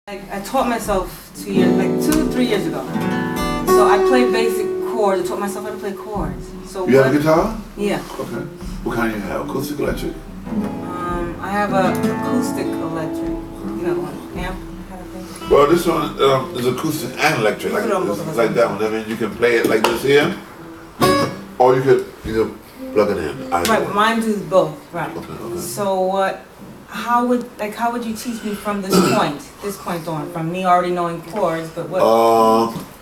I taught myself 2 years, like 3 years ago. So I play basic chords. I taught myself how to play chords. So you have a guitar? Yeah. Okay. What kind do you have? Acoustic, electric? I have a acoustic electric. You know, one amp kind of thing. Well, this one is acoustic and electric, like that one. I mean, you can play it like this here, or you could plug it in. Right, mine does both. Right. Okay. So how would you teach me from this point on, from me already knowing chords, but what?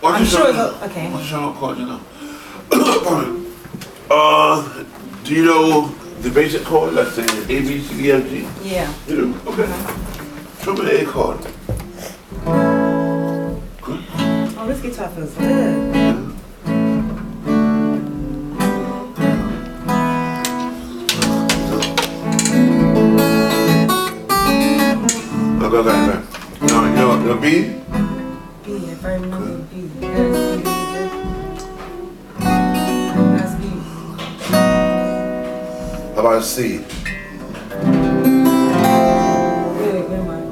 I'm sure. Okay. What's your chord, you know? Do you know the basic chord? Let's say A, B, C, D, F, G. Yeah. You do? Okay. Show me the A chord. Good. Oh, this guitar feels good. Okay. Your B? B, if I remember B. That's B. How about C? Wait a minute.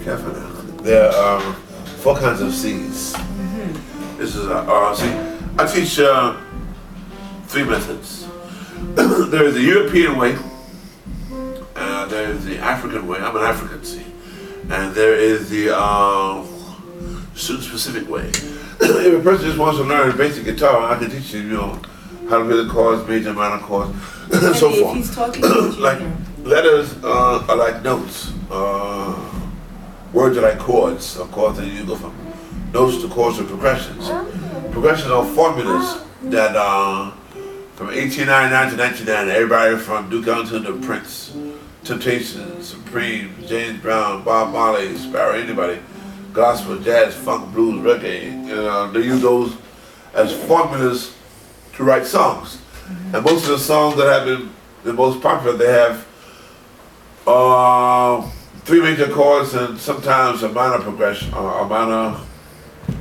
Careful now. There are 4 kinds of C's. This is I teach 3 methods. There is the European way. There is the African way. I'm an African, see. And there is the student-specific way. If a person just wants to learn basic guitar, I can teach you, how to play the chords, major, minor chords, and so forth. He's talking like letters are like notes. Words are like chords. Of course, then you go from notes to chords to progressions. Progressions are formulas that from 1899 to 1990, everybody from Duke Ellington to Prince, Temptations, Supreme, James Brown, Bob Marley, Sparrow, anybody, gospel, jazz, funk, blues, reggae, they use those as formulas to write songs. And most of the songs that have been the most popular, they have 3 major chords and sometimes a minor progression, or a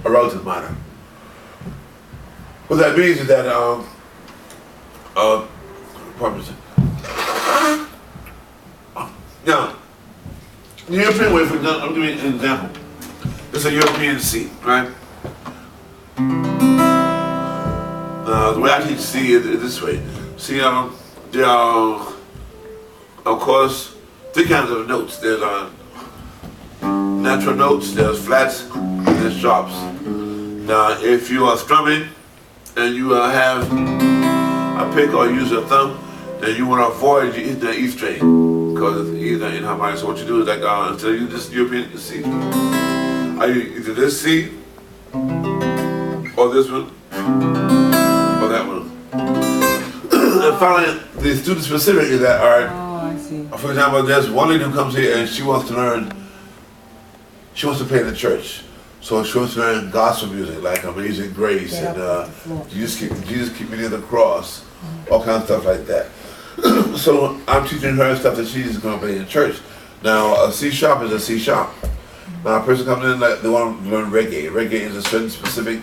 relative minor. What that means is that, now, the European way, for example, I'm giving you an example. It's a European C, right? The way I teach C is this way. See, there are, of course, 3 kinds of notes. There's natural notes, there's flats, and there's sharps. Now, if you are strumming and you have a pick or use a thumb, then you want to avoid the E string. Because it's either in harmonic. So what you do is like instead of this European C, are you either this C or this one or that one. And finally, the student specific is that I see. For example, there's one lady who comes here and she wants to learn. She wants to play in the church, so she wants to learn gospel music like Amazing Grace and Jesus keep me near the cross, all kinds of stuff like that. So I'm teaching her stuff that she's going to play in church. Now a C sharp is a C sharp. Now a person comes in like they want to learn reggae. Reggae is a certain specific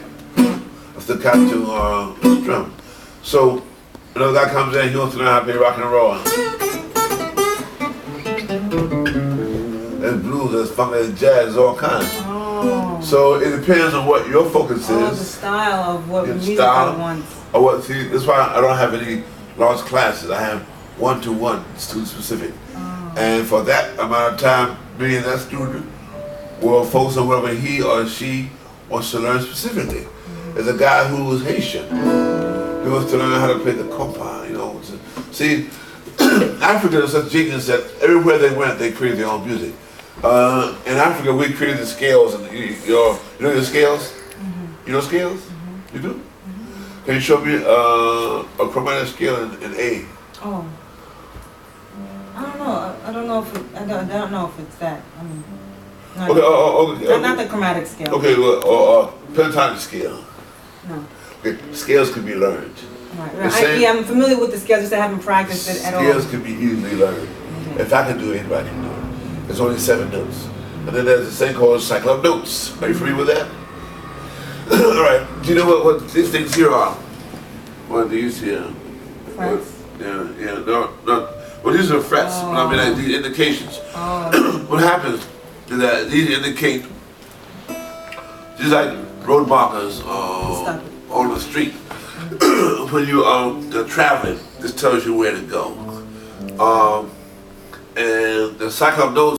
staccato drum. So another guy comes in, he wants to learn how to play rock and roll. There's blues, there's funk, there's jazz, there's all kinds. Oh. So it depends on what your focus is. The style of what music I want. Or what? See, that's why I don't have any large classes. I have 1-to-1 student specific. And for that amount of time, me and that student will focus on whatever he or she wants to learn specifically. There's a guy who was Haitian. He wants to learn how to play the compa, See, Africa is such genius that everywhere they went, they created their own music. In Africa, we created the scales. And you know the scales? You know scales? You do? Can you show me a chromatic scale in A? Oh, I don't know. I don't know if it's that. I mean, not the chromatic scale. Okay, or pentatonic scale. No. Okay, scales can be learned. Right. I'm familiar with the scales, just I haven't practiced it at all. Scales can be easily learned. Okay. If I can do it, anybody can do it. There's only 7 notes, and then there's this thing called cycle of notes. Are you familiar with that? All right. Do you know what these things here are? What are these here? Frets. Yeah. No. Well, these are threats. I mean, like, these indications. What happens is that these indicate, just like road markers on the street. When you are traveling, this tells you where to go. And the cycle of those